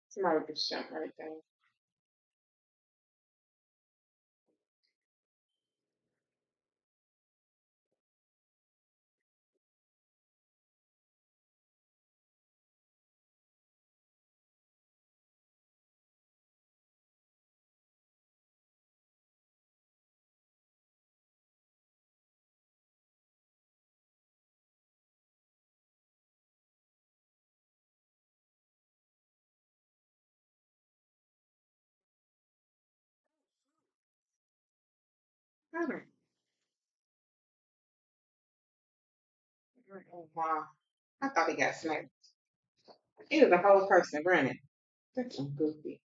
Somebody just jumped right there. Oh, wow. I thought he got sniped. He was a whole person running. That's some goofy.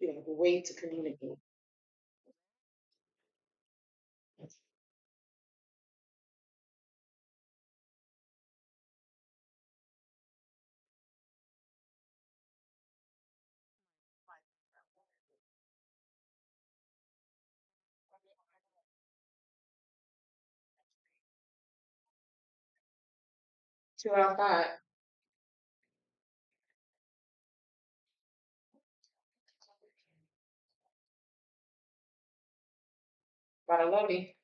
Yeah, the way to communicate. 2 out of 5. Gotta love me.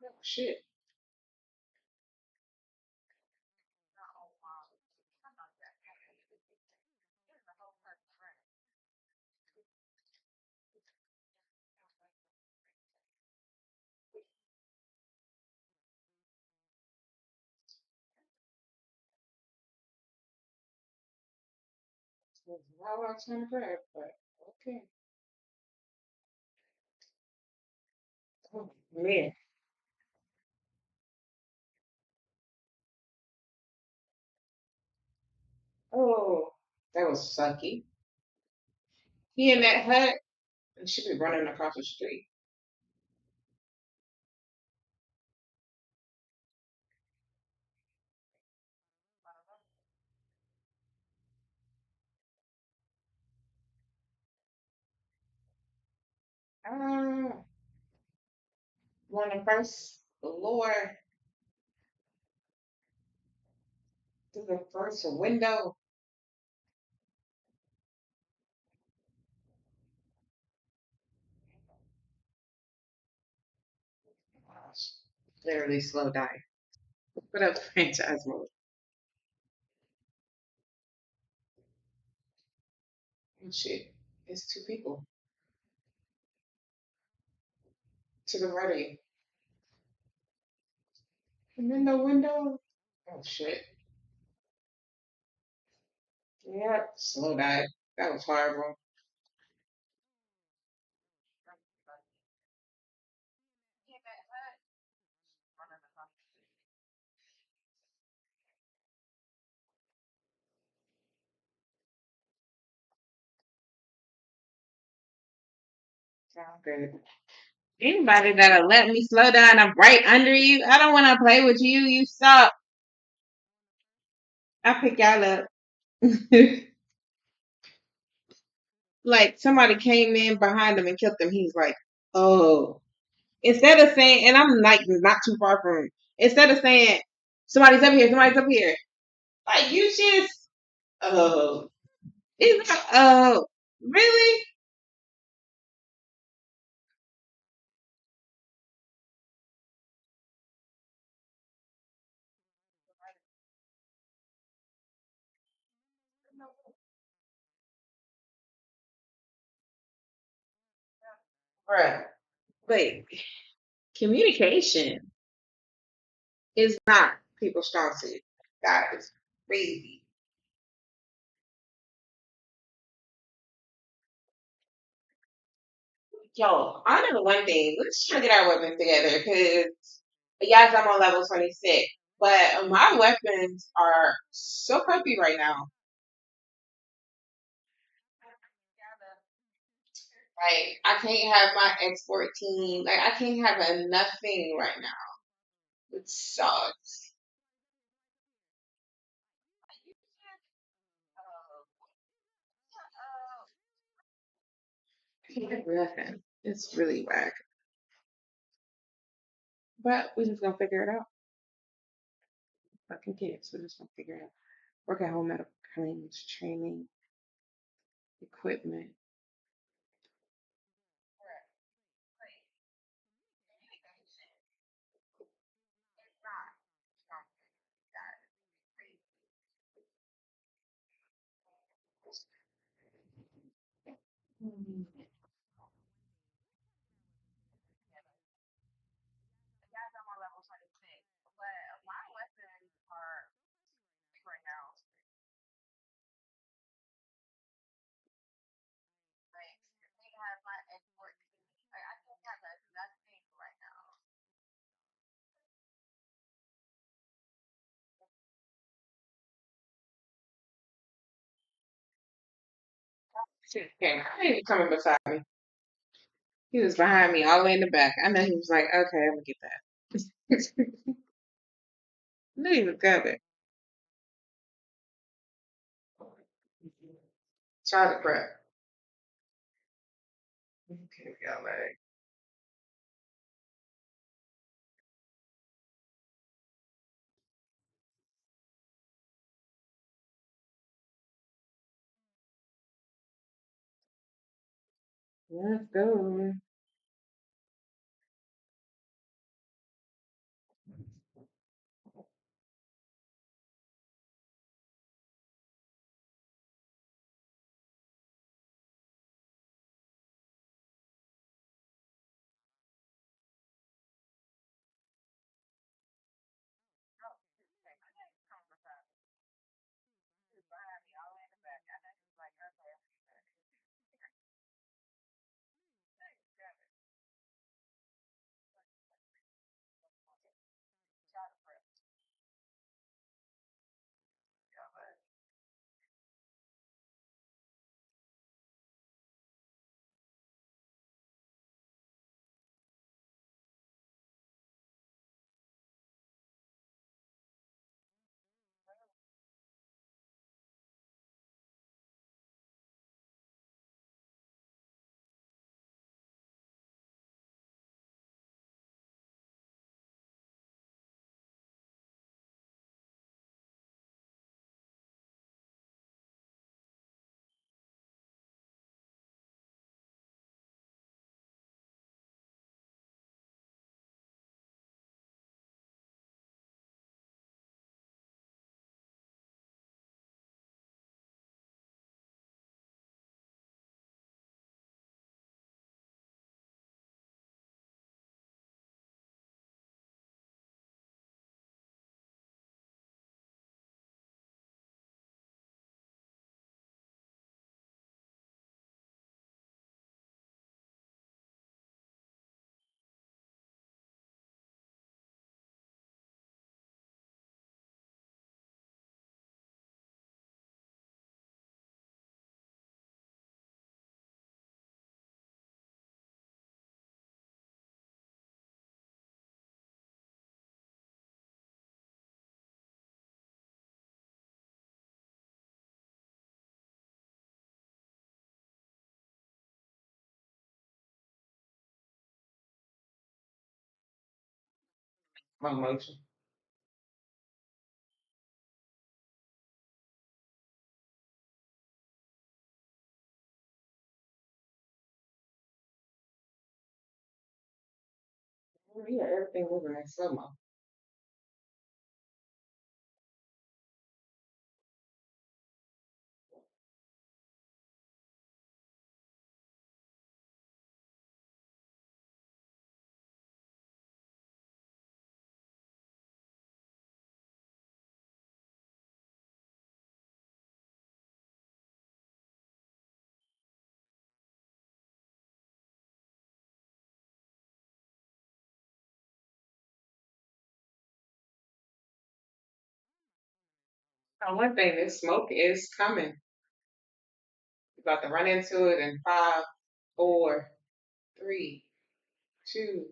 Oh, shit. How I was trying to grab, but okay. Oh, man. Oh, that was sucky. He in that hut and she be running across the street. Ah, one of first floor through the first window. Gosh, literally slow dying. Put up franchise mode. Oh shit. It's two people to the right of you. And then the window. Oh shit. Yeah, slow dive. That was horrible. Sound good. Anybody that'll let me slow down, I'm right under you. I don't want to play with you. You suck. I pick y'all up. Like somebody came in behind him and killed him. He's like, oh. Instead of saying, and I'm like not too far from him. Instead of saying, somebody's up here, somebody's up here. Like you just, oh. It's like, oh, really? Bruh. Wait, communication is not people's strong suit. That is crazy. Yo, I know one thing. Let's try to get our weapons together because, yes, I'm on level 26, but my weapons are so crappy right now. Like, I can't have my X14. Like, I can't have a nothing right now. It sucks. Nothing. It's really whack. But we're just gonna figure it out. Fucking kids. We're just gonna figure it out. Work at home medical claims, training, equipment. Hmm. Shit came. He was coming beside me. He was behind me all the way in the back. I know he was like, okay, I'm gonna get that. knew he was coming. Chocolate crap. Okay, we got like, let's go. My emotion. Yeah, everything moving in slow mo. One thing, this smoke is coming. We're about to run into it in five, four, three, two,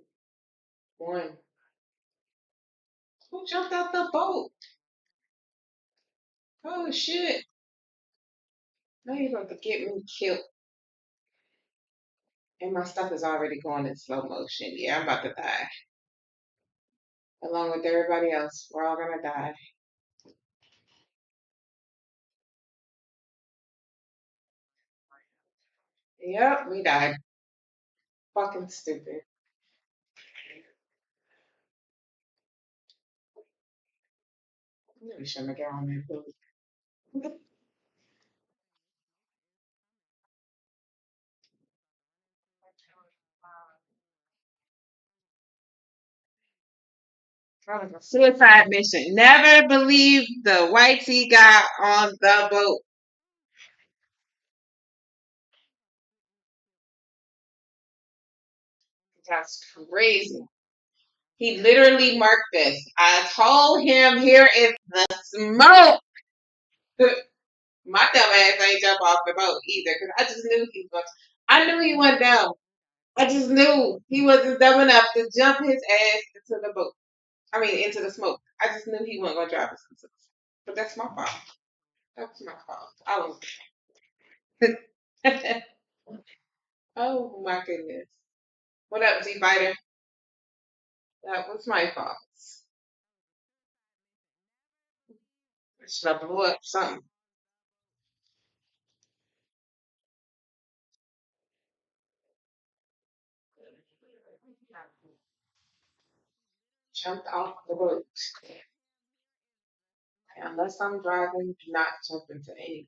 one. Who jumped out the boat? Oh shit. Now you're about to get me killed. And my stuff is already going in slow motion. Yeah, I'm about to die. Along with everybody else. We're all gonna die. Yep, we died. Fucking stupid. We shouldn't have got on that food. Suicide mission. Never believe the white tea guy on the boat. That's crazy. He literally marked this. I told him here is the smoke. My dumb ass ain't jump off the boat either because I just knew he was. I knew he went down. I just knew he wasn't dumb enough to jump his ass into the boat. I mean, into the smoke. I just knew he wasn't gonna drive us into the smoke. But that's my fault. That was my fault. I was. Oh my goodness. What up, Z Fighter? That was my fault. Should I blew up something? Jumped off the boat. Unless I'm driving, do not jump into anything.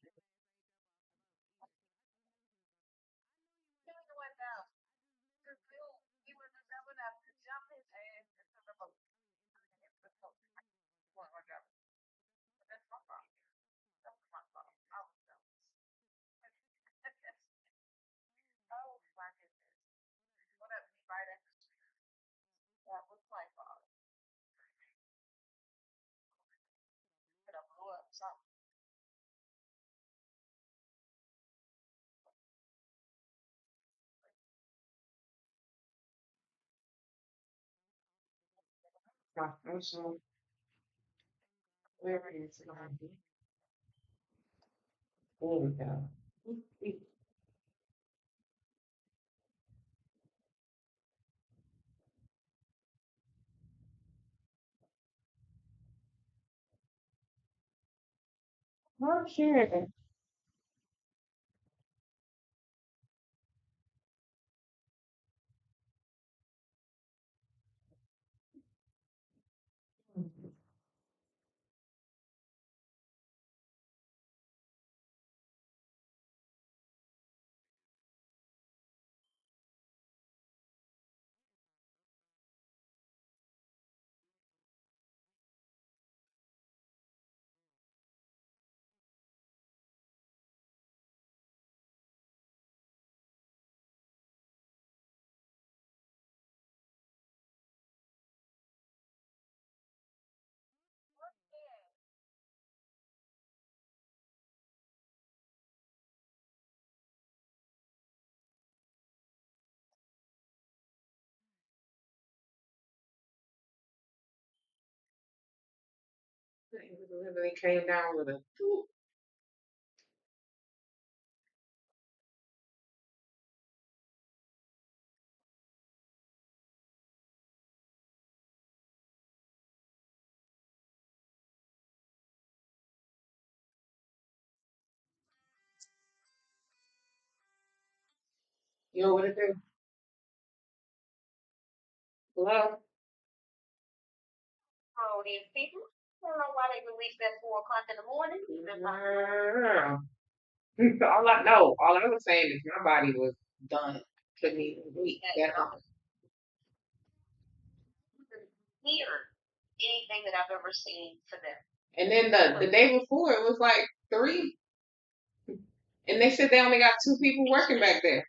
I'm so where is it gonna be? There we go. Oh shit. It literally came down with a you know what it do? Hello? Oh, these people. I don't know why they released at 4 o'clock in the morning. Girl. All I was saying is my body was done. Couldn't even breathe. That here anything that I've ever seen for them. And then the day before it was like 3. And they said they only got 2 people working back there.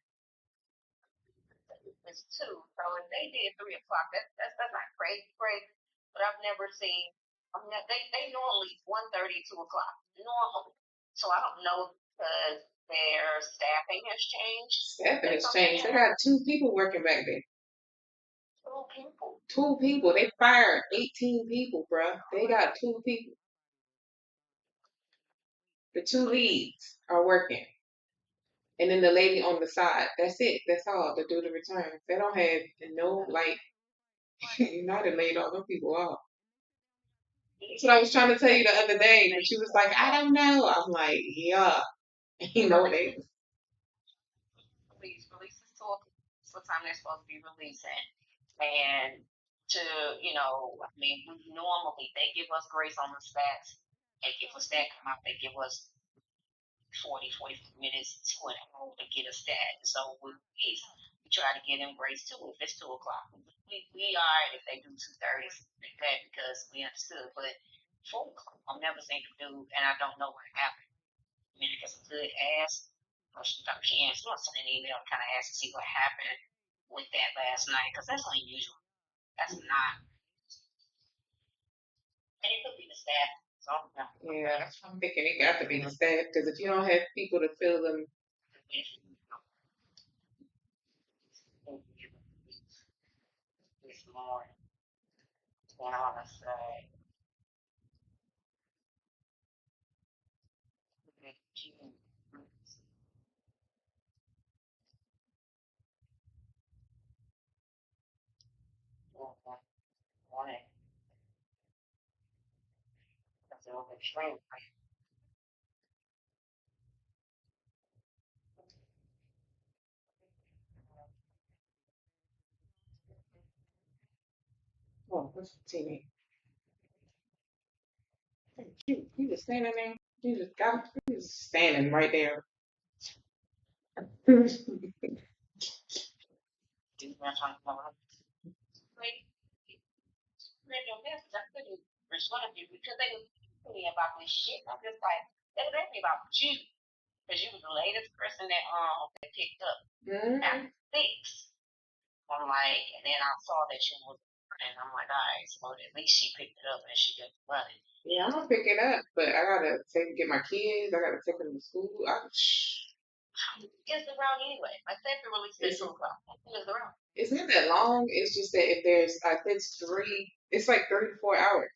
It's 2. So if they did 3 o'clock, that's not crazy, crazy. But I've never seen. I mean, they normally 1:30, 2 o'clock normally. So I don't know because their staffing has changed. Staffing has changed. They got 2 people working back there. 2 people. 2 people. They fired 18 people, bruh. They got 2 people. The 2 leads are working. and then the lady on the side. That's it. That's all to do the return. They don't have no like United laid all them people off. That's what I was trying to tell you the other day, but she was like, I don't know. I'm like, yeah, you know they. Releases to what time they're supposed to be releasing, and to I mean, normally they give us grace on the stats. They give us that come out. They give us 40 minutes to an hour to get a stat. So we try to get them grace too if it's 2 o'clock. We are if they do 2:30 like that because we understood. But 4 o'clock, I've never seen them do, and I don't know what happened. I mean, I guess a good ask. Or I can't. So I sent an email to kind of ask to see what happened with that last night because that's unusual. That's not. And it could be the staff. So yeah, that's what I'm thinking. It got to be the staff because if you don't have people to fill them. This morning, and I want to say, morning, that's a little bit strange. Oh, what's the TV? He was standing there. He was standing right there. Like, read your message. I couldn't respond to you because they were asking me about this shit. I'm just like, they was asking me about you because you was the latest person that picked up at 6. I'm like, and then I saw that you was, and I'm like, all right, so at least she picked it up and she just running. Yeah, I'm gonna pick it up, but I gotta get my kids. I gotta take them to school. It's the route anyway. I said to release this 2 o'clock. It's the route. It's not that long. It's just that if there's it's like 3 to 4 hours.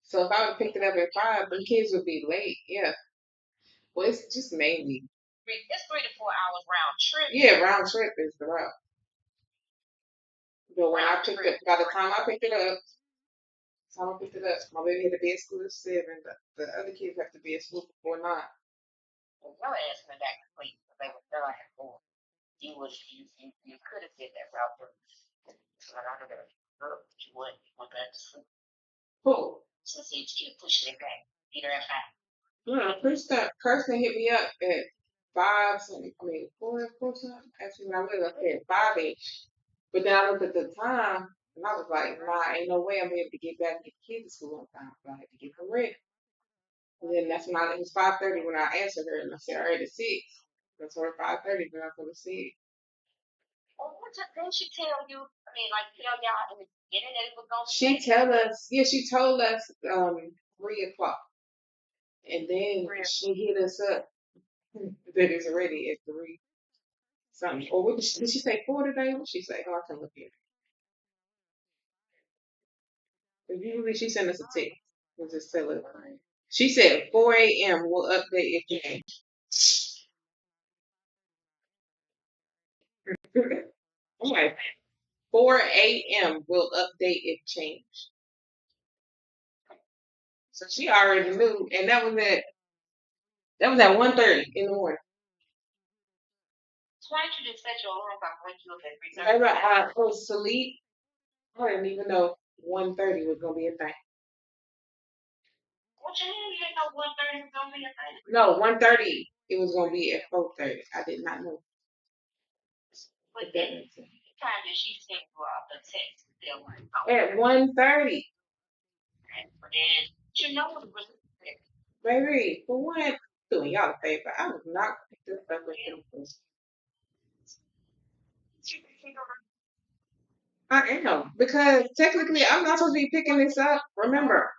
So if I would have picked it up at 5, the kids would be late. Yeah. Well, it's just mainly. It's 3 to 4 hours round trip. Yeah, round trip is the route. But when I picked it, by the time I picked it up, my baby had to be at school at 7. The other kids have to be at school before 9. Well, your ass went back to sleep because they were done at 4. You could have did that route first. But I don't know. You went back to sleep. Who? So you pushed it back. Peter at 5. Yeah, Kirsten hit me up at 5 something. I mean, 4 something. Actually, when I was up at 5-ish. But then I looked at the time and I was like, nah, ain't no way I'm able to get back and get the kids to school on time. So I had to get them ready. And then that's when it was 5:30 when I answered her and I said, all right, it's 6. That's her 5:30, but I could have said. Well, what didn't she tell you? I mean, like, tell y'all in the beginning that it was going to She told us 3 o'clock. And then she hit us up that it's ready at 3 something. Or what did she say 4 today? What did she say? Oh, I can look at it. But usually she sent us a text. We'll just tell her. She said 4 a.m. will update if change. I'm like, 4 a.m. will update if change. So she already knew, and that was at 1:30 in the morning. So why didn't you just set your alarm clock when you up at 3:30? Remember, I was asleep. I didn't even know 1:30 was gonna be a thing. What you mean you didn't know 1:30 was gonna be a thing? No, 1:30 it was gonna be at 4:30. I did not know. But then the time that she sent you out the text, they're like, at 1:30. But then you know it was Baby, for what? Doing y'all a favor. I was not picked this up with them. I am because technically I'm not supposed to be picking this up. Remember,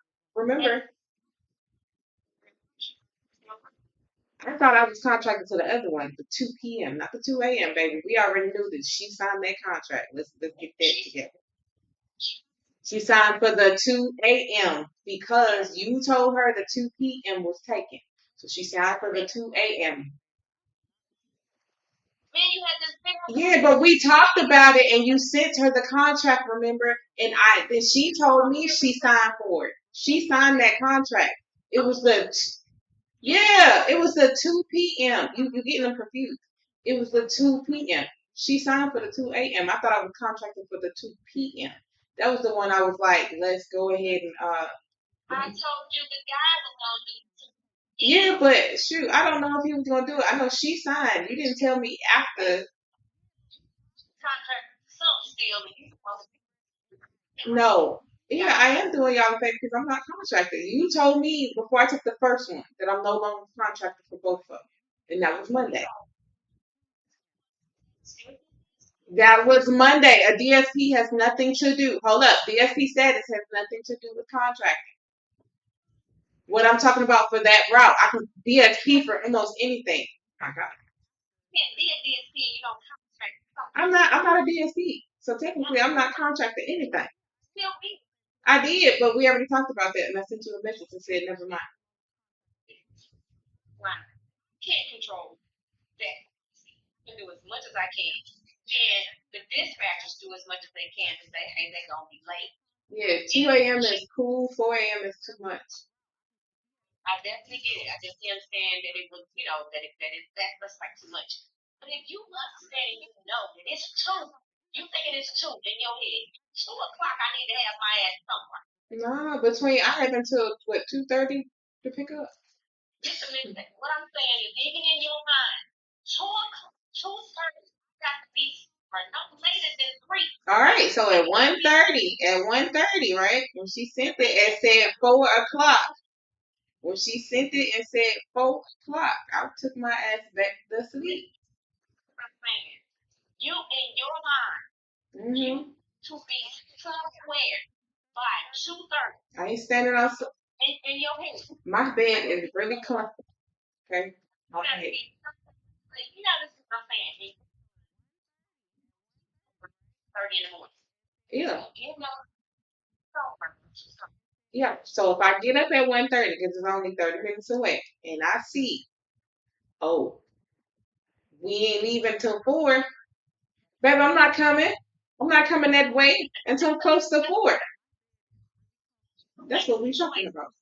I thought I was contracted to the other one, the 2 p.m., not the 2 a.m. Baby, we already knew that she signed that contract. Let's get that together. She signed for the 2 a.m. because you told her the 2 p.m. was taken, so she signed for the 2 a.m. Man, you had to figure out. Yeah, but we talked about it, and you sent her the contract. Remember? And then she told me she signed for it. She signed that contract. It was the yeah, it was the 2 p.m. You getting them confused? It was the 2 p.m. She signed for the 2 a.m. I thought I was contracted for the 2 p.m. That was the one I was like, let's go ahead and I told you the guy was gonna do it. yeah, but shoot, I don't know if he was gonna do it. I know she signed. You didn't tell me after. Contract something still, and you supposed to. No. Yeah, I am doing y'all a favor because I'm not contracted. You told me before I took the first one that I'm no longer contracted for both of them. And that was Monday. That was Monday. A DSP has nothing to do. Hold up. DSP status has nothing to do with contracting. What I'm talking about for that route, I can DSP for almost anything. I got it. You can't be a DSP and you don't contract something. I'm not a DSP. So technically I'm not contracted anything. Still be. I did, but we already talked about that and I sent you a message and said never mind. Right. Can't control that. I can do as much as I can. And the dispatchers do as much as they can to say, hey, they're gonna be late. Yeah, 2 a.m. is cool, 4 a.m. is too much. I definitely get it. I just understand that it was, you know, that's like too much. But if you understand, you know that it's two. You thinking it's two in your head. 2 o'clock, I need to have my ass somewhere. Nah, I have until what 2:30 to pick up. Listen, what I'm saying is, even in your mind, 2 o'clock, 2:30 got to be no later than 3. All right, so at 1:30, right? When she sent it and said 4 o'clock. When she sent it and said 4 o'clock, I took my ass back to sleep. I'm saying, you in your mind, you to be somewhere by 2:30. I ain't standing on. In your head. My bed is really comfortable. Okay. You gotta be, you know, this is what I'm saying. 30 in the morning. Yeah. You know, Yeah. So if I get up at 1:30, because it's only 30 minutes away, and I see, oh, we ain't leaving till 4, baby, I'm not coming. I'm not coming that way until close to 4. That's what we're talking about.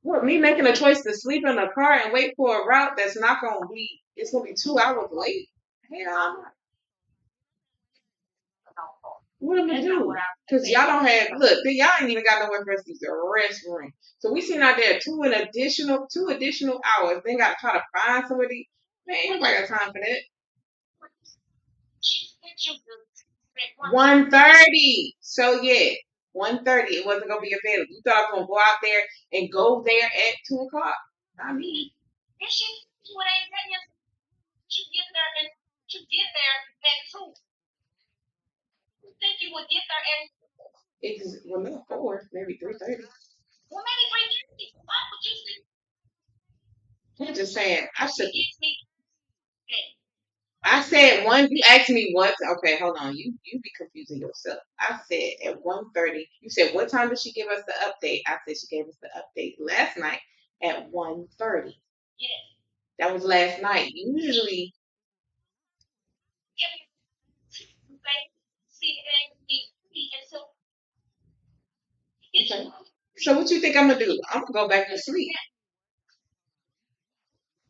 Well, me making a choice to sleep in a car and wait for a route that's not gonna be, it's gonna be 2 hours late. Hell no. What am I gonna do? Because y'all don't have, look, y'all ain't even got nowhere for us to use the restroom. So we sitting out there two additional hours. Then got to try to find somebody. Man, ain't nobody got time for that. 1:30. So yeah, 1:30. It wasn't gonna be available. You thought I was gonna go out there and go there at 2 o'clock? I mean, you get there at 2. You think you would get there at well, not 4, maybe 3:30. well, maybe 3:30. Why would you think? I'm just saying. I said one. You asked me what? Okay, hold on. You be confusing yourself. I said at 1:30. You said what time did she give us the update? I said she gave us the update last night at 1:30. Yes. That was last night. Usually. Okay. So what you think I'm gonna do? I'm gonna go back to sleep.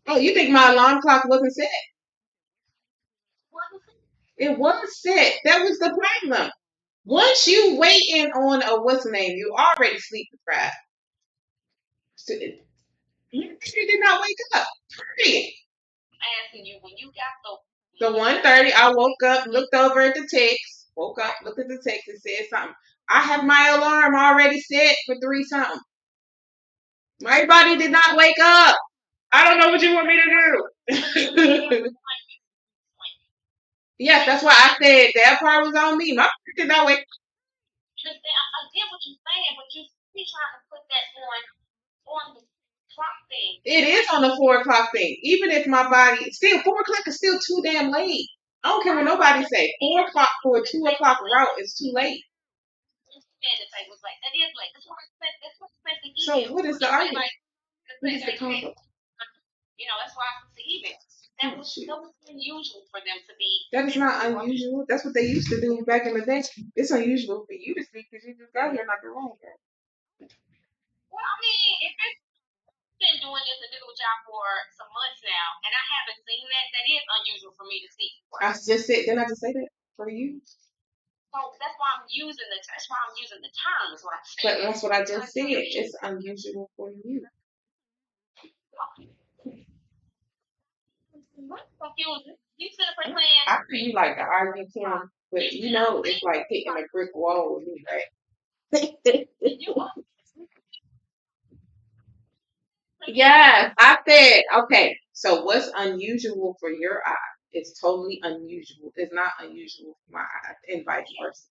Oh, you think my alarm clock wasn't set? It was set. That was the problem. Once you waiting on a what's the name, you already sleep deprived. So, you did not wake up. Period. Asking you when you got the 1:30, I woke up, looked over at the text, woke up, looked at the text, and said something. I have my alarm already set for 3 something. My body did not wake up. I don't know what you want me to do. Yes, that's why I said that part was on me. My body did not wake up. I get what you're saying, but you keep trying to put that on the clock thing. It is on the 4 o'clock thing. Even if my body, still 4 o'clock is still too damn late. I don't care what nobody say. 4 o'clock for a 2 o'clock route is too late. So what is the argument? What is the conflict? You know, that's why I said emails. That was unusual for them to be. That is not unusual. That's what they used to do back in the day. It's unusual for you to see because you just got here not too long ago. Well, I mean, if it's been doing this individual job for some months now, and I haven't seen that, that is unusual for me to see. I just said, didn't I just say that for you? So that's why I'm using the terms. What I'm saying. But that's what I just said. It's unusual for you. Confusing. You sit up and saying. I feel you like to argue, Kim, but you know it's like hitting a brick wall with me, right? Yes, I said, okay, so what's unusual for your eye is totally unusual. It's not unusual for my eye, and vice versa.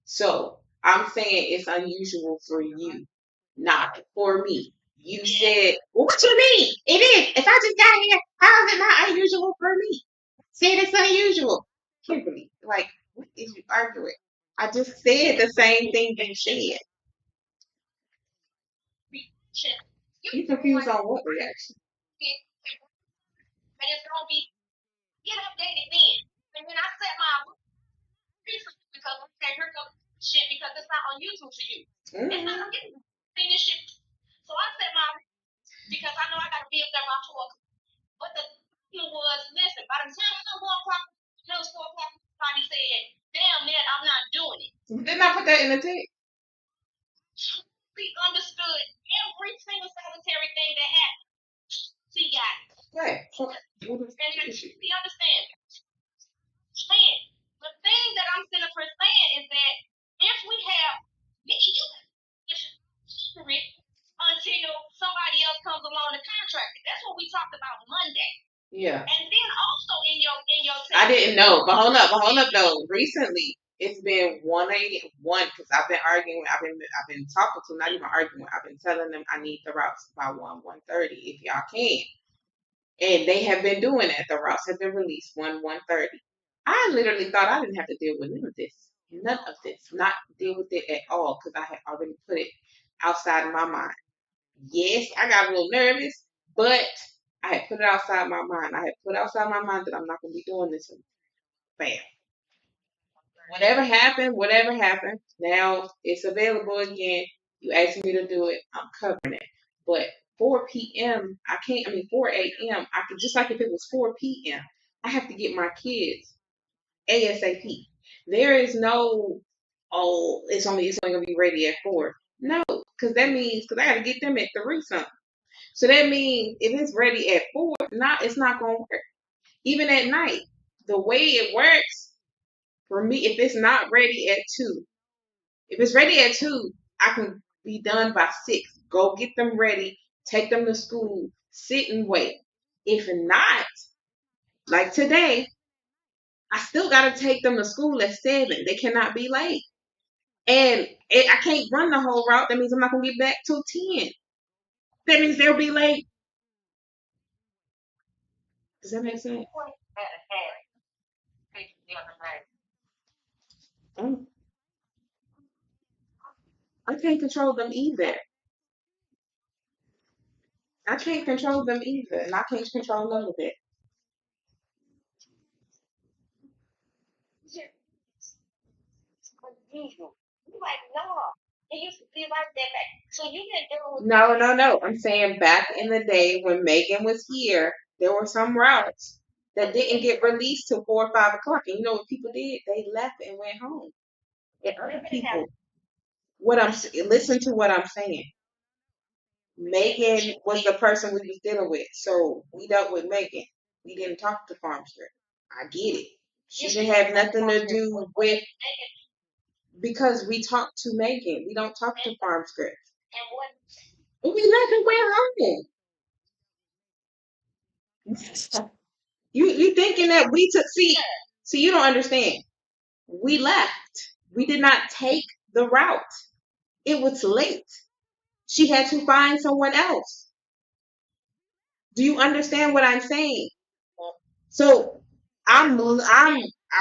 So I'm saying it's unusual for you, not for me. You said, well, what you mean? It is. If I just got here, how is it not unusual for me? Said it's unusual. Kimberly, like, what is you arguing? I just said the same thing you said. You confused on what reaction? And it's gonna be get updated then. And then I set my because okay, here goes shit because it's not unusual to you. It's not unusual. See this shit. So I set my because I know I gotta be up there by 4 o'clock. But the thing was, listen, by the time it was 4 o'clock, it was 4 o'clock, somebody said, damn man, I'm not doing it. Didn't I put that in the text? We understood every single solitary thing that happened. See, guys. Right. So, we understand. Man, the thing that I'm sitting up here saying is that if we have until somebody else comes along and contract it. That's what we talked about Monday. Yeah. And then also in your I didn't know, but hold up though. Recently, it's been 1 because I've been arguing. I've been talking to, not even arguing. I've been telling them I need the routes by 1:30 if y'all can, and they have been doing that. The routes have been released 1:30. I literally thought I didn't have to deal with none of this, not deal with it at all because I had already put it outside of my mind. Yes, I got a little nervous, but I had put it outside my mind. I had put outside my mind that I'm not going to be doing this. Bam. Whatever happened, now it's available again. You asked me to do it, I'm covering it. But 4 p.m., I can't, 4 a.m., I could, just like if it was 4 p.m., I have to get my kids ASAP. There is no, oh, it's only going to be ready at 4. No, because that means, because I got to get them at 3 something. So that means if it's ready at 4, it's not going to work. Even at night, the way it works, for me, if it's not ready at 2, if it's ready at 2, I can be done by 6. Go get them ready, take them to school, sit and wait. If not, like today, I still got to take them to school at 7. They cannot be late. And I can't run the whole route. That means I'm not going to get back till 10. That means they'll be late. Does that make sense? I can't control them either. I can't control them either, and I can't control none of it. No. I'm saying back in the day when Megan was here, there were some routes that didn't get released till 4 or 5 o'clock. And you know what people did? They left and went home. And other people, listen to what I'm saying. Megan was the person we was dealing with, so we dealt with Megan. We didn't talk to Farmster. I get it. She didn't have nothing to do with because we talked to Megan. We don't talk to Farmster. And we left and went home. You thinking that we took see you don't understand. We left. We did not take the route. It was late. She had to find someone else. Do you understand what I'm saying? So I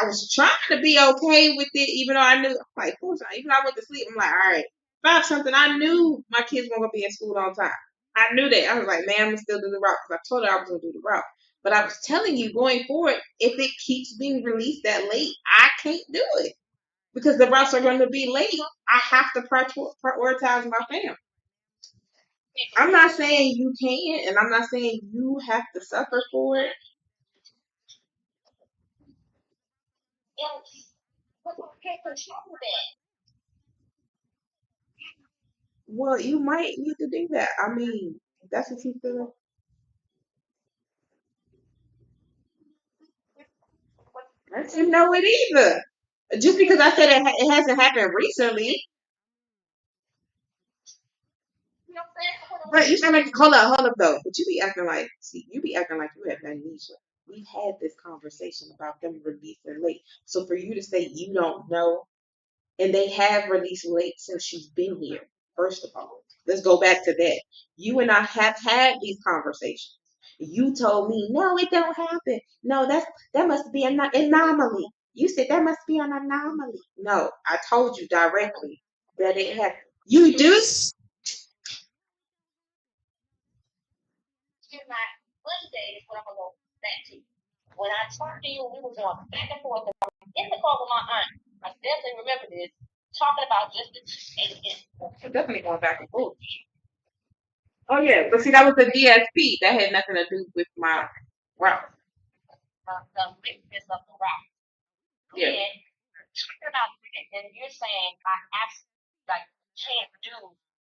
was trying to be okay with it, even though I knew like even though I went to sleep, I'm like, all right, 5 something. I knew my kids weren't gonna be in school on time. I knew that. I was like, man, I'm gonna still do the route because I told her I was gonna do the route. But I was telling you, going forward, if it keeps being released that late, I can't do it because the routes are going to be late. I have to prioritize my family. I'm not saying you can, and I'm not saying you have to suffer for it. Yes. But I can't control that. Well, you might need to do that. I mean, that's what you feel. I didn't know it either. Just because I said it hasn't happened recently. You know what I'm saying? But you sound like, hold up though. But you be acting like, see, you be acting like you have amnesia. We had this conversation about them releasing late. So for you to say you don't know, and they have released late since she's been here. First of all, let's go back to that. You and I have had these conversations. You told me, no, it don't happen. No, that must be an anomaly. You said that must be an anomaly. No, I told you directly that it happened. You do. Here's my Monday is what I'm gonna go back to. When I talked to you, we were going back and forth in the car with my aunt. I definitely remember this, talking about just the We're definitely going back and forth. Oh yeah, but see, that was the DSP. That had nothing to do with my route. the richness of the rock. Yeah. And talking about that, and you're saying I actually like can't do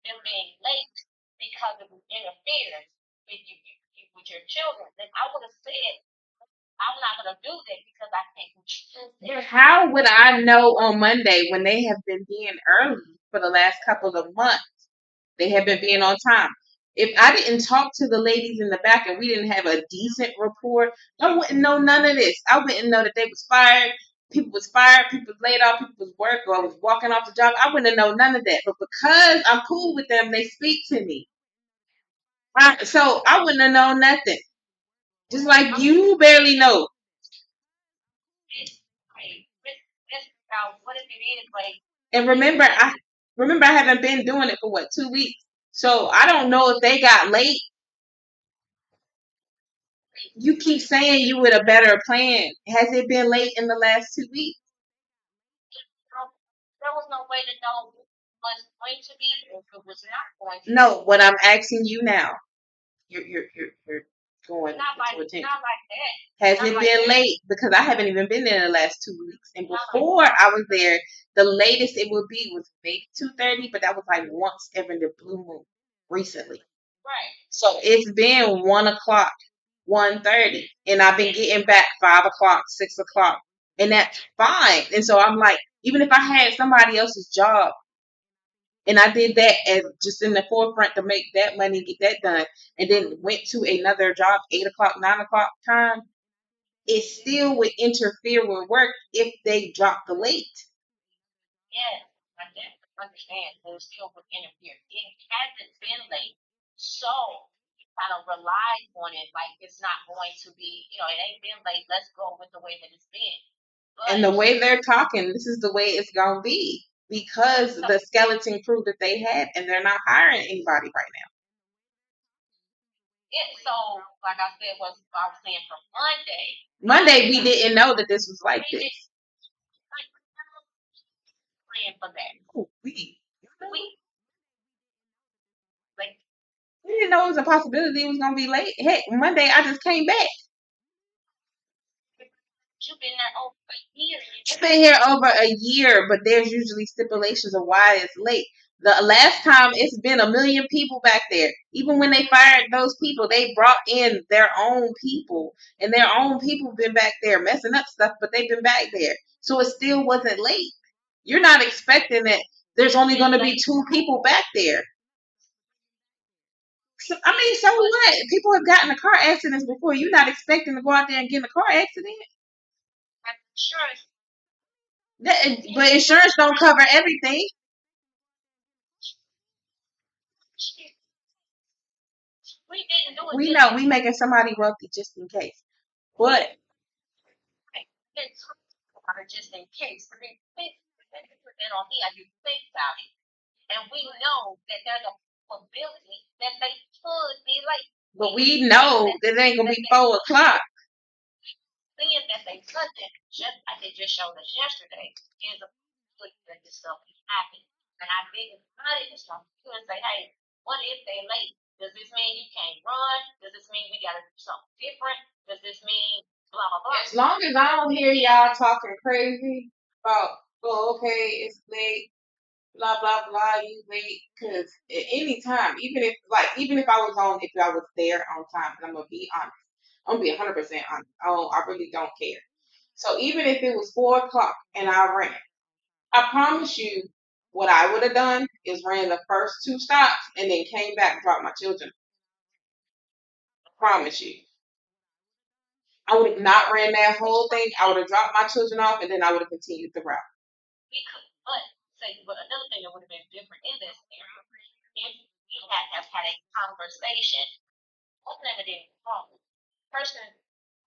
them being late because of interference with with your children, then I would have said I'm not gonna do that because I can't control But that. how would I know on Monday when they have been being early for the last couple of months? They have been being on time. If I didn't talk to the ladies in the back and we didn't have a decent report, I wouldn't know none of this. I wouldn't know that they was fired. People was fired. People was laid off. People was work or was walking off the job. I wouldn't know none of that. But because I'm cool with them, they speak to me. So I wouldn't have known nothing. Just like you barely know. What if it is like? And remember I haven't been doing it for what 2 weeks. So I don't know if they got late. You keep saying you with a better plan. Has it been late in the last 2 weeks? There was no way to know it was going to be or if it was not going to be. No, what I'm asking you now, you're going Not like into attention. not like that. Has Not it like been that. late? Because I haven't even been there in the last 2 weeks. And Not like before I was there, the latest it would be was maybe 2:30, but that was like once every the blue moon recently. Right. So it's been 1 o'clock, 1:30, and I've been getting back 5 o'clock, 6 o'clock, and that's fine. And so I'm like, even if I had somebody else's job and I did that as just in the forefront to make that money, get that done, and then went to another job 8 o'clock, 9 o'clock time, it still would interfere with work if they drop the late. Yes, I definitely understand. It still would interfere. It hasn't been late, so you kind of rely on it like it's not going to be. It ain't been late. Let's go with the way that it's been. And the way they're talking, this is the way it's gonna be because the skeleton crew that they had, and they're not hiring anybody right now. Yeah, so like I said, I was saying from Monday. Monday we didn't know that this was like this. Praying for that. Oh, we like we didn't know it was a possibility it was gonna be late. Heck, Monday I just came back. you've been there over a year. I've been here over a year, but there's usually stipulations of why it's late. The last time it's been a million people back there. Even when they fired those people, they brought in their own people, and their own people been back there messing up stuff, but they've been back there, so it still wasn't late. You're not expecting that there's only going to be 2 people back there. So, I mean, so what? People have gotten in car accidents before. You're not expecting to go out there and get in a car accident. Insurance. But insurance don't cover everything. We didn't do it. We know we making somebody wealthy just in case. But just in case. I mean, put that on me. I do think about it. And we know that there's a possibility that they could be late. But we know that it ain't gonna be 4 o'clock. seeing that they couldn't, just like they just showed us yesterday, is a possibility that this stuff can happen. And I didn't stop you and say, hey, what if they late? Does this mean you can't run? Does this mean we gotta do something different? Does this mean blah blah blah? As long as I don't hear y'all talking crazy about, oh, okay, it's late, blah blah blah, you late, because at any time, even if I was on, if I was there on time, and I'm gonna be honest, I'm gonna be 100% honest. I really don't care. So even if it was 4 o'clock and I ran, I promise you, what I would have done is ran the first 2 stops and then came back and dropped my children. I promise you. I would have not ran that whole thing. I would have dropped my children off and then I would have continued the route. We could, but another thing that would have been different in this scenario, if we had have had a conversation, what never did wrong. Person,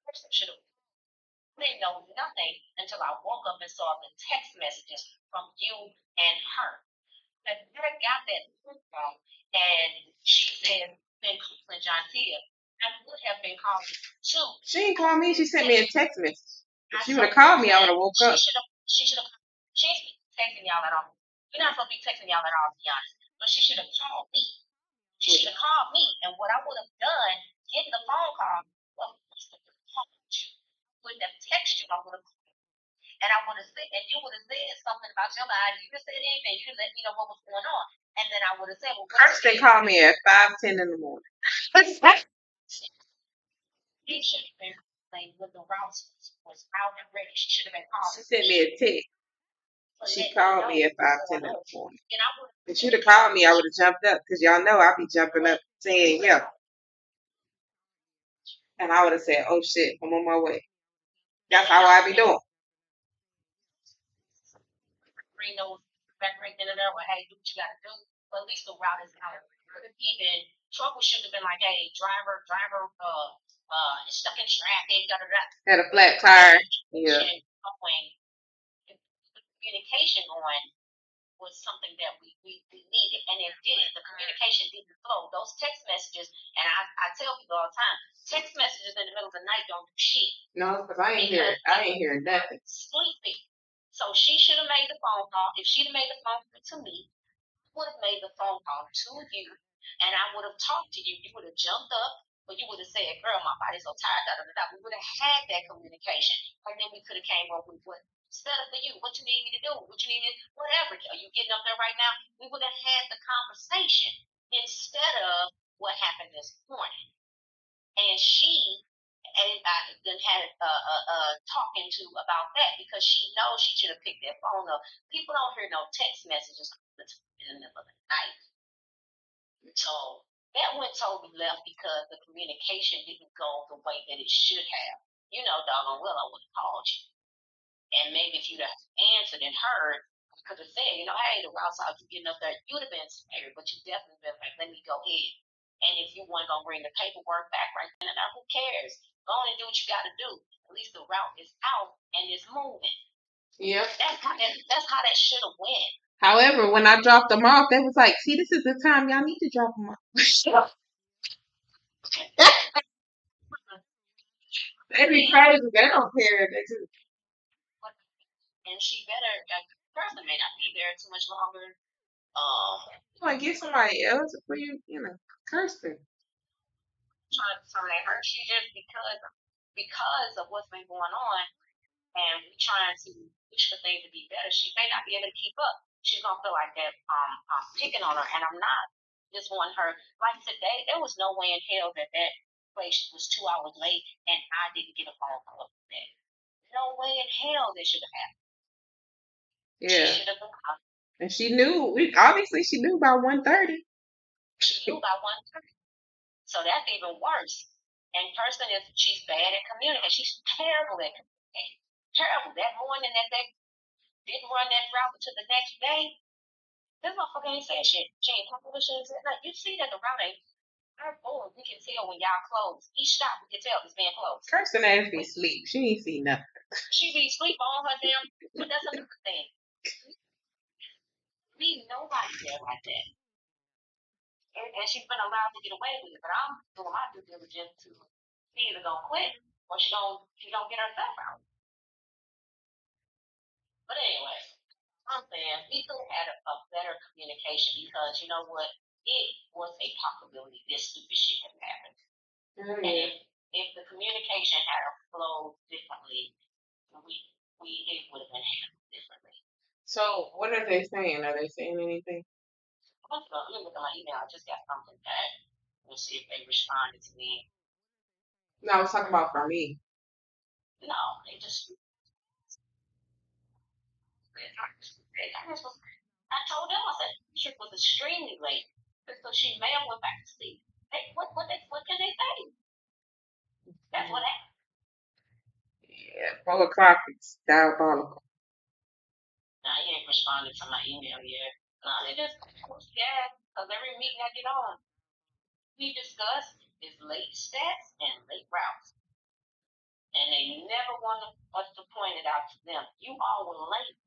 person should have didn't know nothing until I woke up and saw the text messages from you and her. But I got that phone call and she said, been calling John Tia. I would have been calling too. She didn't call me. She sent me a text message. If she would have called me, I would have woke up. She should have. She's texting y'all at all. You're not supposed to be texting y'all at all, to be honest. But she should have called me. She should have called me. And what I would have done, getting the phone call, well, would have texted you. I would have, and I would have said, and you would have said something about your life. You didn't say anything. You didn't let me know what was going on. And then I would have said, well, Kirsten called me at 5:10 in the morning. He should have been playing with the routes was out and ready. She should have been calling. She sent me a text. She called me at 5:10 in the morning. If she'd have called me, I would have jumped up because y'all know I'll be jumping up saying yeah. And I would have said, oh shit, I'm on my way. That's how I be doing. Bring those back right then and there. Well, hey, do what you got to do. But at least the route is out. Even trouble should have been like, hey, driver, stuck in traffic, da da da. Had a flat tire. Yeah. Communication on was something that we needed, and it did. The communication didn't flow. Those text messages, and I tell people all the time, text messages in the middle of the night don't do shit. No, because I ain't hear nothing. Sleeping. So she should have made the phone call. If she'd have made the phone call to me, I would have made the phone call to you, and I would have talked to you. You would have jumped up, but you would have said, "Girl, my body's so tired." Da, da, da, da. We would have had that communication, and then we could have came up with what set up for you, what you need me to do, what you need, whatever. Are you getting up there right now? We would have had the conversation instead of what happened this morning. And she and I then had talking to about that because she knows she should have picked that phone up. People don't hear no text messages in the middle of the night. So that went totally left because the communication didn't go the way that it should have. You know, doggone well, I would have called you. And maybe if you'd have answered and heard, I could have said, you know, hey, the route out you getting up there, you'd have been scared, but you definitely been like, let me go ahead. And if you weren't gonna bring the paperwork back right then and there, who cares? Go on and do what you gotta do. At least the route is out and it's moving. Yeah. That's how that should have went. However, when I dropped them off, they was like, see, this is the time y'all need to drop them off. They be crazy. They don't care. They just... And she better, person may not be there too much longer. Like, get somebody else for you, Kirsten. Trying to terminate her. She just because of what's been going on, and we trying to push for things to be better. She may not be able to keep up. She's gonna feel like that I'm picking on her, and I'm not. Just want her. Like today, there was no way in hell that place was 2 hours late, and I didn't get a phone call for that. No way in hell this should have happened. Yeah. She should have been called. And she knew. Obviously, she knew by 1:30. She knew by 1:30. So that's even worse. And person she's bad at communicating. She's terrible at communicating. Terrible. That morning that they didn't run that route until the next day, this motherfucker ain't saying shit. She ain't talking to shit. Like, you see that the route ain't board, we can tell when y'all close. Each stop, we can tell it's being closed. Kirsten ass be asleep. She ain't see nothing. She be asleep on her damn, but that's another thing. Leave nobody there like that. And she's been allowed to get away with it, but I'm doing my due diligence to be either gonna quit or she don't get her stuff out. But anyway, I'm saying we could have had a better communication because you know what? It was a possibility this stupid shit had happened. And if the communication had flowed differently, we it would have been handled differently. So what are they saying? Are they saying anything? Let me look at my email. I just got something back. We'll see if they responded to me. No, I was talking about for me. No, they just. I told them, I said, shit was extremely late. So she may have went back to sleep. What can they say? That's what happened. Yeah, 4 o'clock is diabolical. Now, he ain't responded to my email yet. No, they just, yeah, because every meeting I get on, we discuss is late stats and late routes. And they never want us to point it out to them. You all were late.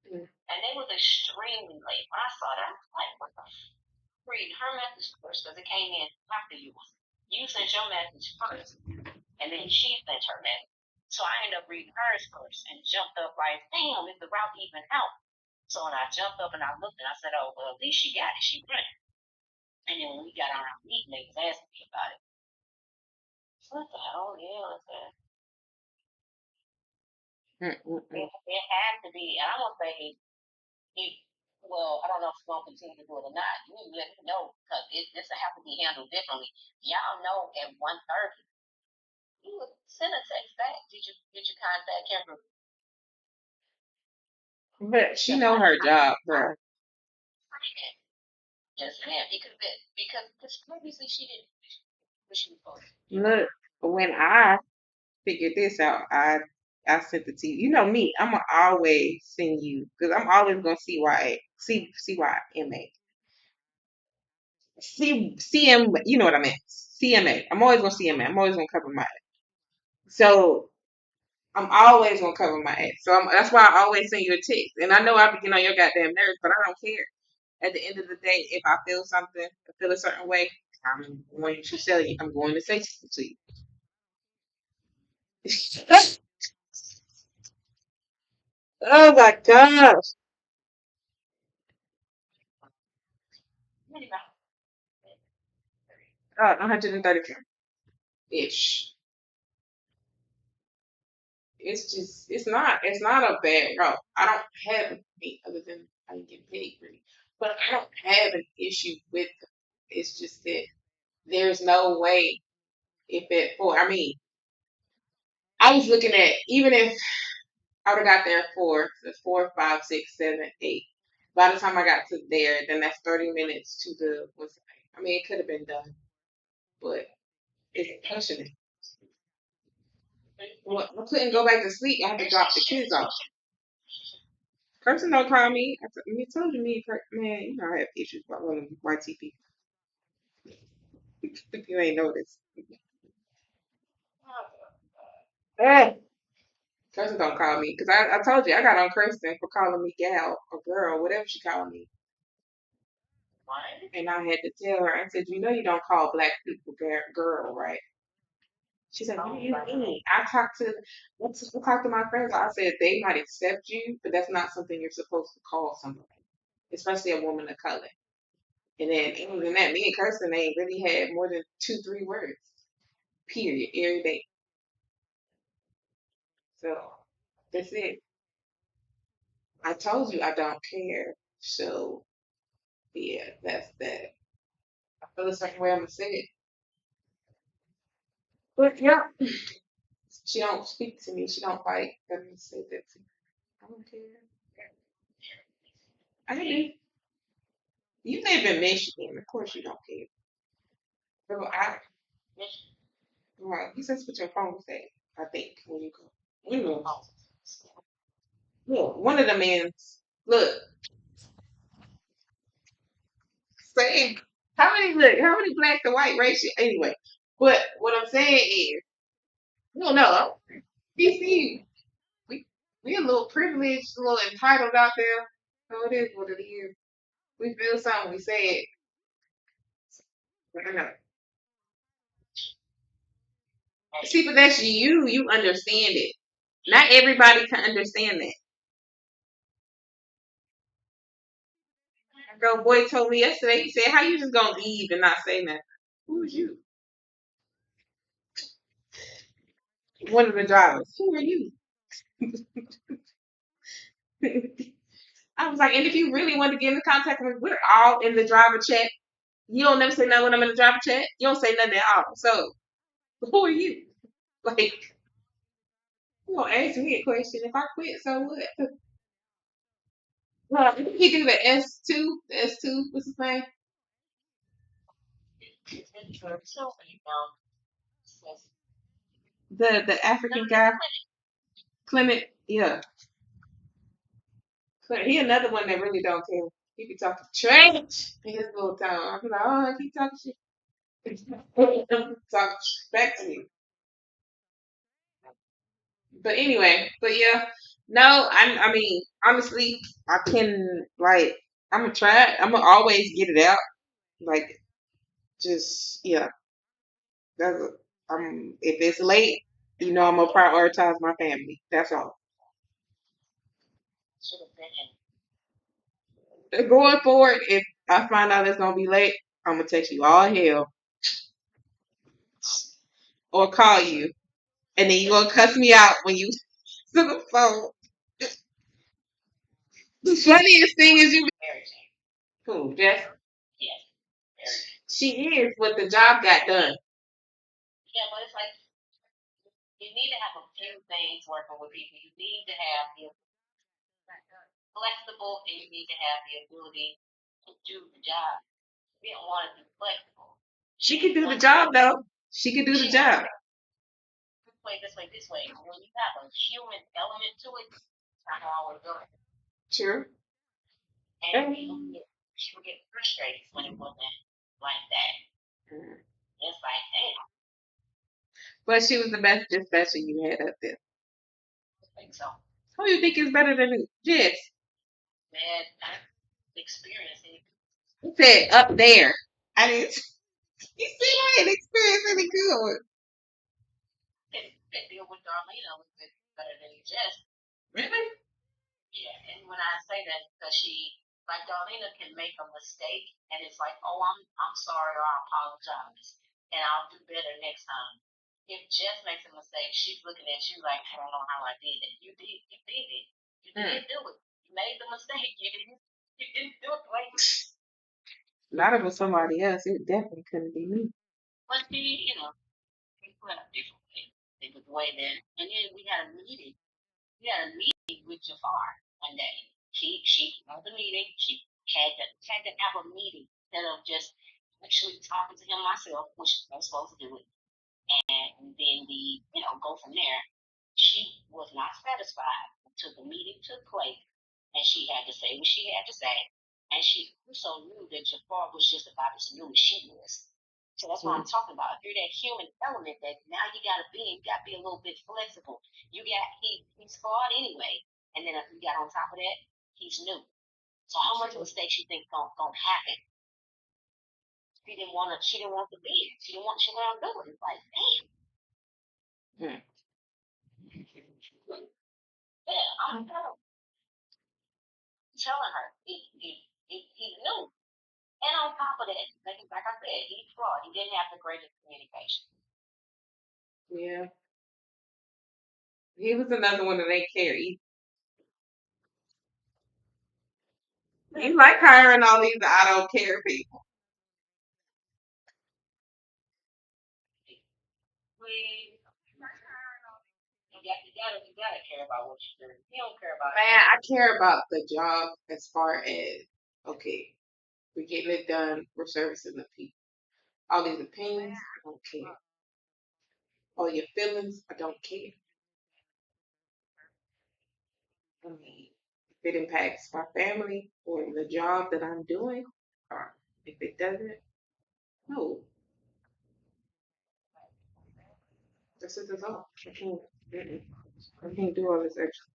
And they was extremely late. When I saw that, I was like, what the read her message first because it came in after you. You sent your message first, and then she sent her message. So I ended up reading hers first and jumped up like, damn, is the route even out? So when I jumped up and I looked and I said, oh, well, at least she got it. She went. And then when we got on our meeting, they was asking me about it. What the hell? Yeah, what's that? It had to be, and I'm going to say, well, I don't know if it's going to continue to do it or not. You need to let me know because this will have to be handled differently. Y'all know at 1:30, you would send a text back. Did you contact Kimberly? But she know her job, bro. Yes, ma'am. Because previously she didn't. What she was supposed to. Look, when I figured this out, I sent it to you. You know me, I'm gonna always send you because I'm always gonna see why CYMA. CM, you know what I meant. CMA. I'm always gonna CMA. I'm always gonna cover my ass. So I'm always gonna cover my ass. So that's why I always send you a text. And I know I be getting on your goddamn nerves, but I don't care. At the end of the day, if I feel something, I feel a certain way, I'm going to tell you. I'm going to say something to you. Oh my gosh. 130 ish. It's not a bad route. I don't have anything other than I didn't get paid really. But I don't have an issue with it. It's just that there's no way if it for I mean, I was looking at even if I would have got there so 4, 5, 6, 7, 8. By the time I got to there, then that's 30 minutes to the what's I mean, it could have been done, but it's pushing it. Well, I couldn't go back to sleep. I had to drop the kids off. Person don't call me. I told you man, you know I have issues with one of them YT people. If you ain't noticed. Eh. Kirsten don't call me because I told you I got on Kirsten for calling me gal or girl, whatever she called me. And I had to tell her, I said, you know you don't call black people girl, right? She said, what do you mean? I talked to my friends. I said, they might accept you, but that's not something you're supposed to call somebody, especially a woman of color. And then, other than that, me and Kirsten ain't really had more than 2, 3 words, period, every day. So that's it. I told you I don't care. So yeah, that's that. I feel a certain way I'm gonna say it. But yeah, she don't speak to me. She don't fight. Let me say that to me. I don't care. I do. You live in Michigan. Of course you don't care. But right, you said put your phone say, I think, when you go. You know. Look, one of the men's look, saying how many black and white race anyway. But what I'm saying is, no, no, DC, we we a little privileged, a little entitled out there. So it is what it is. We feel something, we say it. I know. See, but that's you. You understand it. Not everybody can understand that. Girl, boy told me yesterday. He said, "How you just gonna leave and not say nothing?" Who's you? One of the drivers. Who are you? I was like, and if you really want to get in contact with me, we're all in the driver chat. You don't never say nothing when I'm in the driver chat. You don't say nothing at all. So who are you? Like, you gonna ask me a question? If I quit, so what? Well, he do the S2, the S2. What's his name? The African guy, Clement. Yeah, he another one that really don't care. He be talking trash in his little town. I be like, oh, I keep talking shit. Talk back to me. But anyway, but yeah, no, I mean, honestly, I can like, I'm gonna try it. I'm gonna always get it out. Like, just yeah, that's if it's late, I'm gonna prioritize my family. That's all. Going forward, if I find out it's gonna be late, I'm gonna text you all hell or call you, and then you gonna cuss me out when you to the phone. The funniest thing is you. Who? Jess? She is, but the job got done. She can do the job though. She can do the job. Sure. Mm. But she was the best dispatcher you had up there. Who do you think is better than Jess? He said up there. I didn't. You see, I ain't experienced any good one. Really? Mm. Not if it was somebody else. It definitely couldn't be me. Mm. Yeah. He was another one that ain't care. He like hiring all these I don't care people. Man, I care about the job as far as okay, we're getting it done, we're servicing the people. All these opinions, I don't care. All your feelings, I don't care. I mean, if it impacts my family or the job that I'm doing, or if it doesn't, no, this is all. I can't, mm-mm. I can't do all this extra.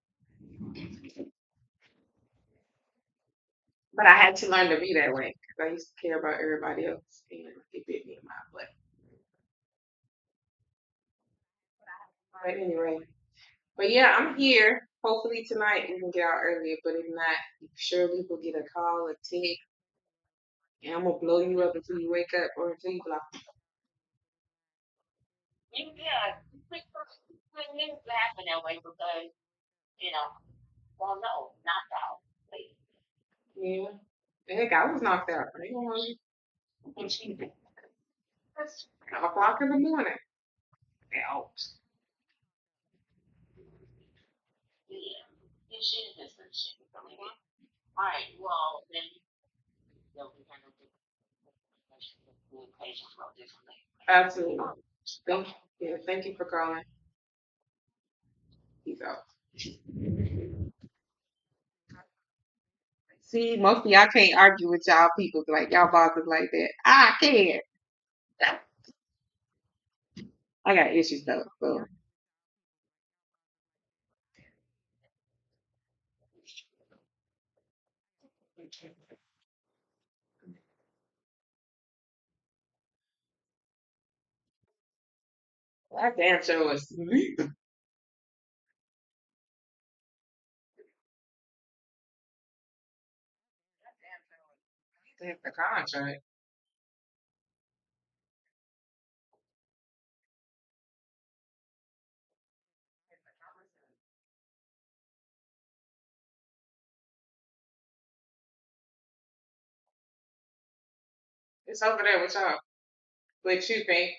But I had to learn to be that way because I used to care about everybody else, and it bit me in my butt. But anyway, but yeah, I'm here. Hopefully tonight we can get out earlier, but if not, surely we'll get a call, a text, and I'm gonna blow you up until you wake up or until you block. Yeah, it's laughing that way because, you know, well, no, not out. Wait, Yeah. Heck, I was knocked out. I ain't gonna lie. and she, that's, 5 o'clock in the morning. Out. yeah, and she is this shit. All right, well, then, we kind of do communication a little differently. Absolutely. Oh, Thank yeah, thank you for calling. Peace out. See, most of y'all can't argue with y'all people like y'all bosses like that. I can't. I got issues though. So that damn show was sleep. The contract. It's over there with y'all. With you, Pink.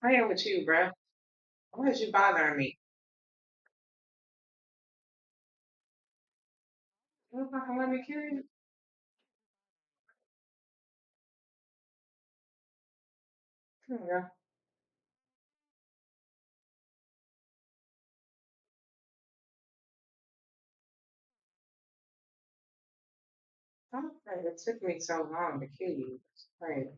I am with you, bruh. Why is you bothering me? You not gonna let me kill you? Come on, girl. It took me so long to kill you. It's crazy.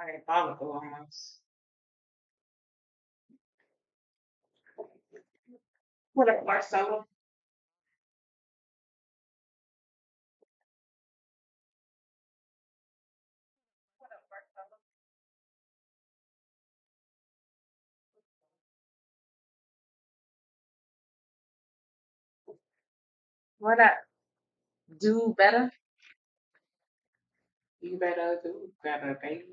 I ain't follicle almost. What up, Marcelo? What up? Do better? You better do better, baby.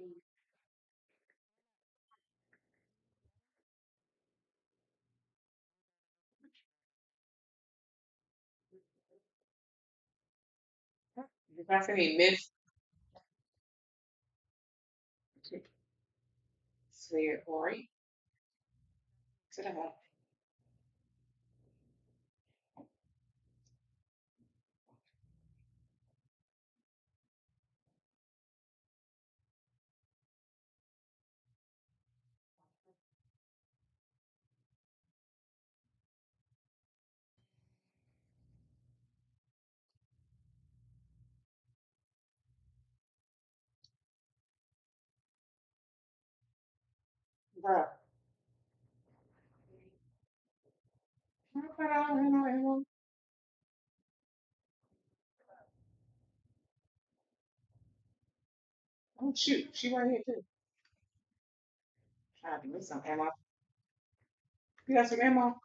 If I say miss, swear, Ori, to the hell. Bruh. Oh shoot, she right here too. Trying to give me some ammo. You got some ammo?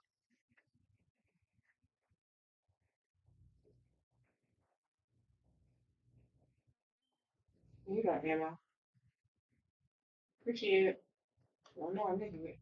You got ammo. Appreciate it. I know I needed it.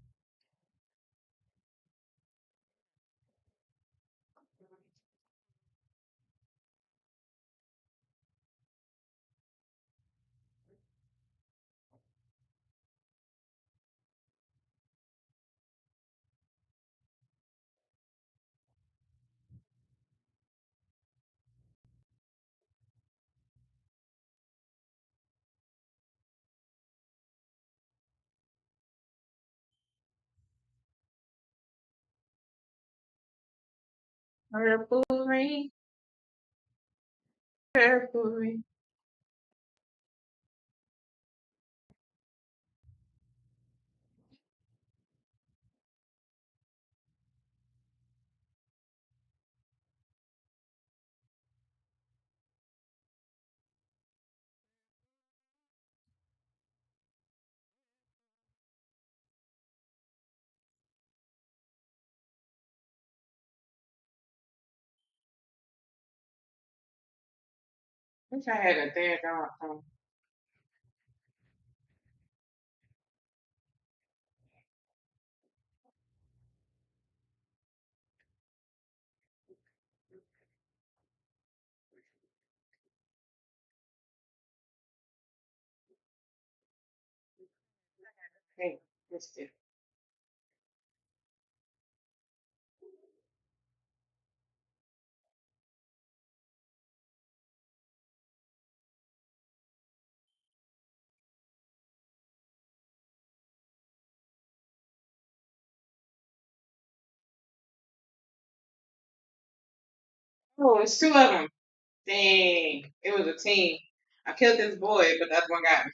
Purple rain, purple rain. Wish I had a daggone Hey, missed it. Oh, it's two of them. Dang, it was a team. I killed this boy, but the other one got me.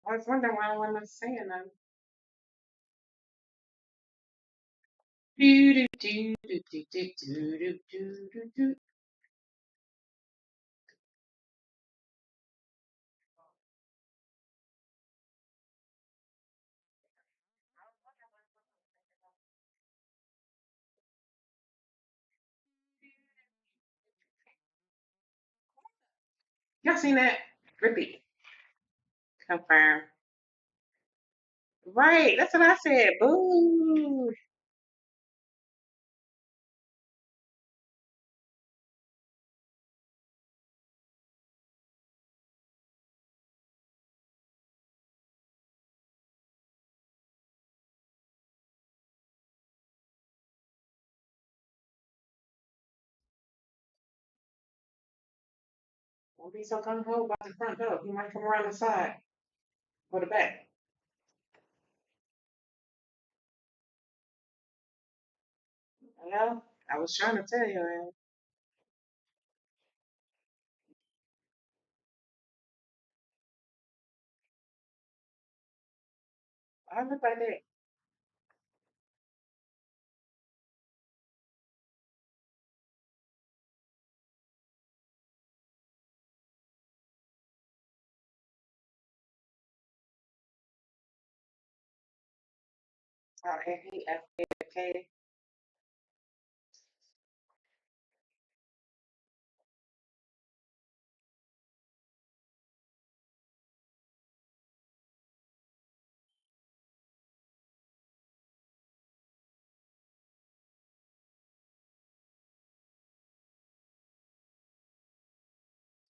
I was wondering why I wasn't saying that. Do, do, do, do, do, do, do, do, do, do. Y'all seen that? Repeat. Confirm. Right, that's what I said. Boo. Don't be so gung-ho about the front door. He might come around the side or the back. Well, I was trying to tell you, man. I look like that. R-A-E-F-A-K.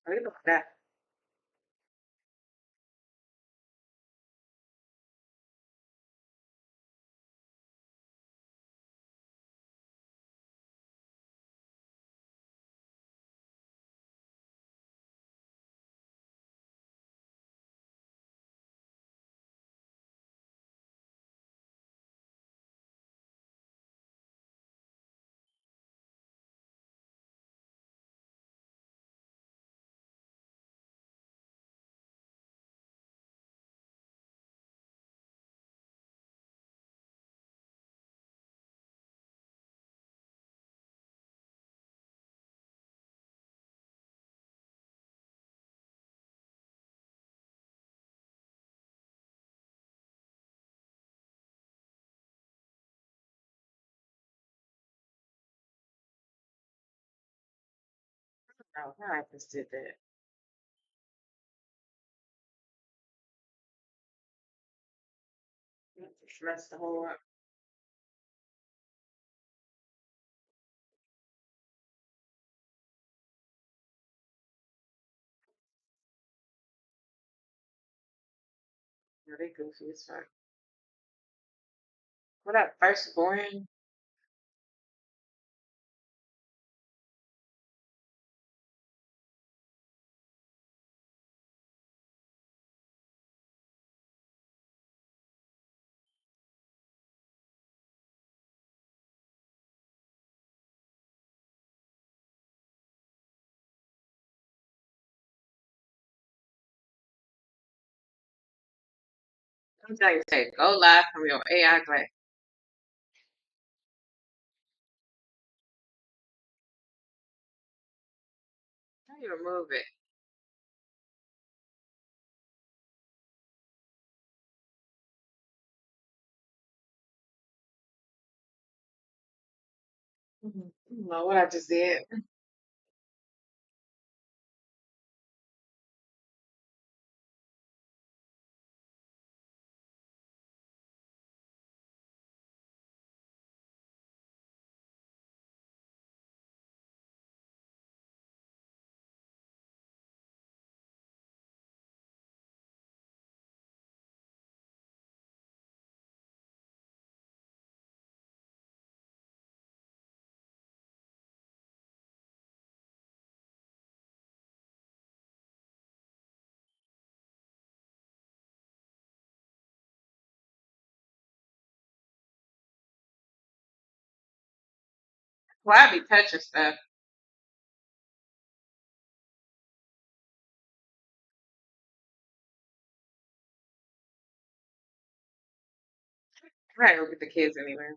Look at that. Oh, I just did that. Just messed the whole up. No, they goofy as fuck. What up, firstborn? I'm telling you, say, go live from your AI class. How you remove it? I don't know what I just did. Why I be touching stuff? I gotta go get the kids anyway.